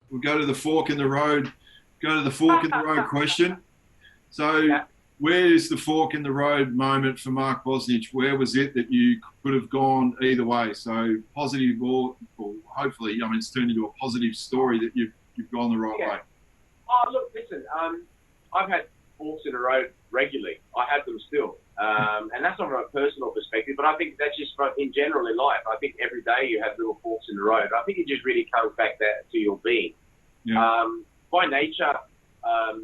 we'll go to the fork in the road. Go to the fork in the road question. So, where is the fork in the road moment for Mark Bosnich? Where was it that you could have gone either way? So, positive or hopefully, it's turned into a positive story that you've gone the right way. Oh, look, listen. I've had forks in the road regularly. I have them still, and that's not from a personal perspective, but I think that's just in general in life. I think every day you have little forks in the road. I think it just really comes back to your being. Yeah. By nature, as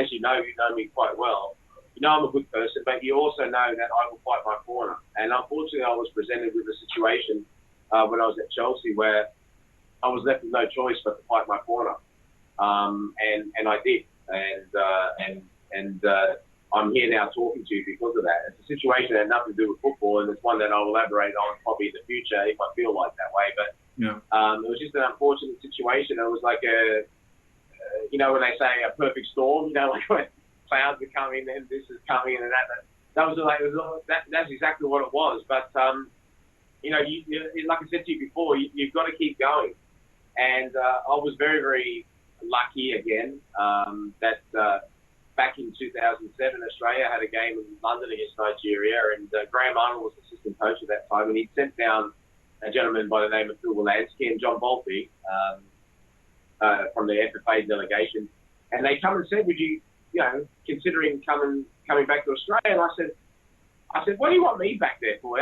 you know me quite well. You know I'm a good person, but you also know that I will fight my corner. And unfortunately, I was presented with a situation when I was at Chelsea where I was left with no choice but to fight my corner, and I did. And I'm here now talking to you because of that. It's a situation that had nothing to do with football, and it's one that I'll elaborate on probably in the future if I feel like that way. But it was just an unfortunate situation. It was like when they say a perfect storm, like when clouds are coming and this is coming and that's exactly what it was. But, you, like I said to you before, you've got to keep going. And I was very, very lucky again that back in 2007, Australia had a game in London against Nigeria, and Graham Arnold was assistant coach at that time, and he sent down a gentleman by the name of Phil Wolanski and John Bolty from the FFA delegation, and they come and said, "Would you, considering coming back to Australia?" And I said, "What do you want me back there for?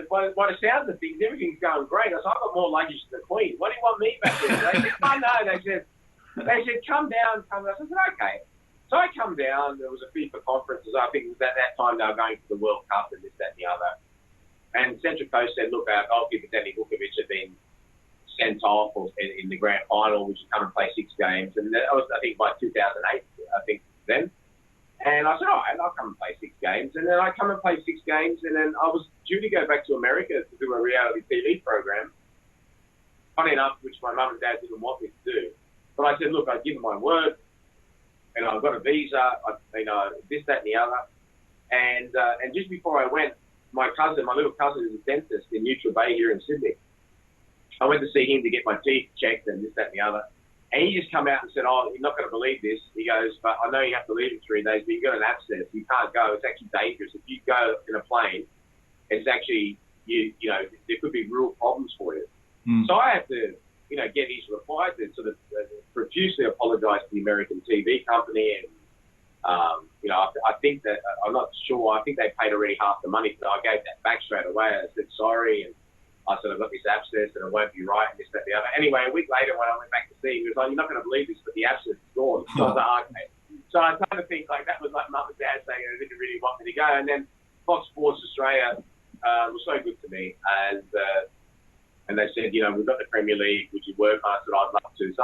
By the sounds of things, everything's going great." I said, "I've got more luggage than the Queen. What do you want me back there?" They said, "Oh no." They said, "Come down, come down." I said, "Okay." So I come down. There was a FIFA conference. I think it was at that time they were going for the World Cup and this, that, and the other. And Central Coast said, "Look, our goalkeeper Danny Vukovic had been sent off in the grand final, which is come and play 6 games." And that was, I think, by 2008, I think, then. And I said, "All right, I'll come and play 6 games." And then I come and play 6 games, and then I was due to go back to America to do a reality TV program, funny enough, which my mum and dad didn't want me to do. But I said, "Look, I've given my word, and I've got a visa, this, that, and the other." And just before I went, my little cousin is a dentist in Neutral Bay here in Sydney. I went to see him to get my teeth checked and this, that, and the other. And he just come out and said, "Oh, you're not going to believe this." He goes, "But I know you have to leave in 3 days, but you've got an abscess. You can't go. It's actually dangerous. If you go in a plane, it's actually, there could be real problems for you." So I had to, get his reply to sort of profusely apologise to the American TV company. And, I think that, I'm not sure, I think they paid already half the money. So I gave that back straight away. I said, "Sorry." And I said, "I've got this abscess and it won't be right," and this, that, and the other. Anyway, a week later when I went back to see him, he was like, "You're not going to believe this, but the abscess is gone." So I was like, "Okay." So I kind of think like that was like mum and dad saying they didn't really want me to go. And then Fox Sports Australia was so good to me. And they said, "We've got the Premier League, would you work on it?" I said, "I'd love to." So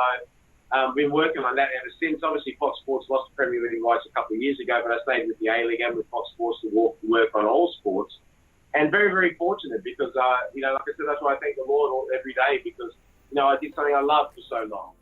I've been working on that ever since. Obviously, Fox Sports lost the Premier League rights a couple of years ago, but I stayed with the A-League and with Fox Sports to work on all sports. And very, very fortunate because, like I said, that's why I thank the Lord every day because, I did something I loved for so long.